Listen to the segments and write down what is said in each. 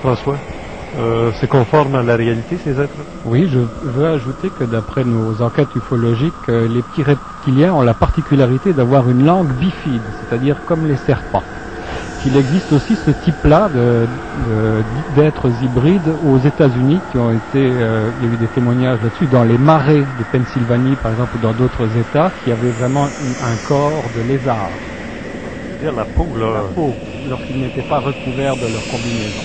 François? C'est conforme à la réalité, ces êtres? Oui, je veux ajouter que d'après nos enquêtes ufologiques, les petits reptiliens ont la particularité d'avoir une langue bifide, c'est-à-dire comme les serpents. Il existe aussi ce type-là d'êtres hybrides aux États-Unis qui ont été, il y a eu des témoignages là-dessus, dans les marais de Pennsylvanie par exemple ou dans d'autres États, qui avaient vraiment un corps de lézard. C'est-à-dire la peau, là. La peau, lorsqu'ils n'étaient pas recouverts de leur combinaison.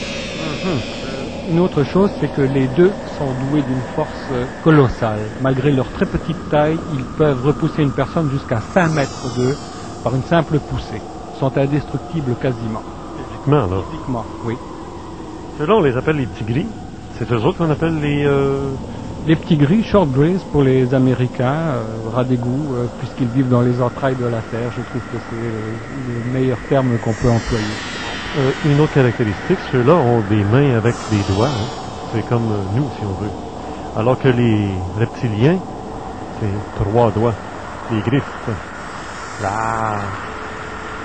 Une autre chose, c'est que les deux sont doués d'une force colossale. Malgré leur très petite taille, ils peuvent repousser une personne jusqu'à 5 mètres d'eux par une simple poussée. Ils sont indestructibles quasiment. Physiquement, là. Physiquement, oui. Ceux-là, on les appelle les petits gris. C'est eux autres qu'on appelle les... Les petits gris, short grays pour les Américains, ras d'égout, puisqu'ils vivent dans les entrailles de la Terre. Je trouve que c'est le meilleur terme qu'on peut employer. Une autre caractéristique, ceux-là ont des mains avec des doigts. Hein. C'est comme nous, si on veut. Alors que les reptiliens, c'est 3 doigts. Les griffes. Là.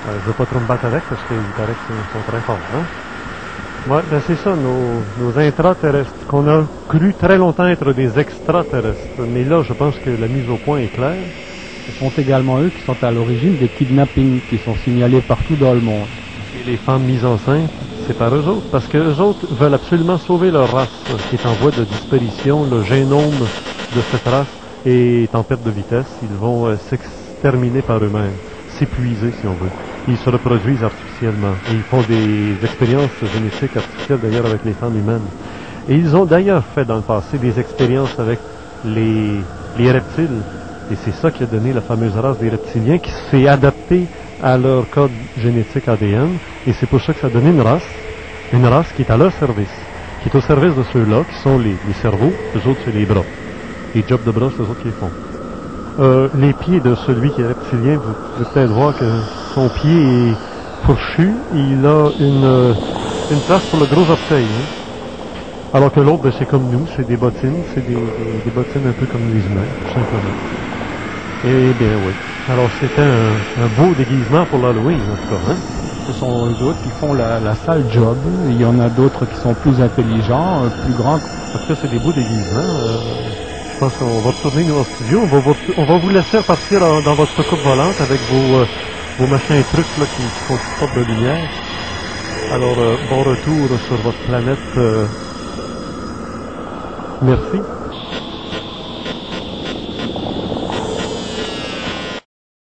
Je veux pas trop me battre avec parce qu'il paraît qu'ils sont très forts. Hein? Ouais, ben c'est ça, nos intraterrestres, qu'on a cru très longtemps être des extraterrestres. Mais là, je pense que la mise au point est claire. Ce sont également eux qui sont à l'origine des kidnappings qui sont signalés partout dans le monde. Et les femmes mises enceintes, c'est par eux autres, parce que eux autres veulent absolument sauver leur race, qui est en voie de disparition. Le génome de cette race est en perte de vitesse. Ils vont s'exterminer par eux-mêmes, s'épuiser si on veut. Ils se reproduisent artificiellement. Et ils font des expériences génétiques artificielles d'ailleurs avec les femmes humaines. Et ils ont d'ailleurs fait dans le passé des expériences avec les reptiles. Et c'est ça qui a donné la fameuse race des reptiliens qui s'est adaptée à leur code génétique ADN, et c'est pour ça que ça a donné une race qui est à leur service, qui est au service de ceux-là, qui sont les cerveaux, eux autres c'est les bras. Les jobs de bras, c'est eux autres qui les font. Les pieds de celui qui est reptilien, vous pouvez peut-être voir que son pied est fourchu, il a une place pour le gros orteil. Hein. Alors que l'autre, ben, c'est comme nous, c'est des bottines, c'est des bottines un peu comme les humains, tout simplement. Eh bien oui. Alors c'était un beau déguisement pour l'Halloween, en tout cas. Hein? Ce sont eux autres qui font la sale job. Il y en a d'autres qui sont plus intelligents, plus grands. En tout cas, c'est des beaux déguisements. Je pense qu'on va retourner nous en studio. On va vous laisser partir dans votre coupe volante avec vos machins et trucs là, qui font toutes sortes de lumière. Alors, bon retour sur votre planète. Merci.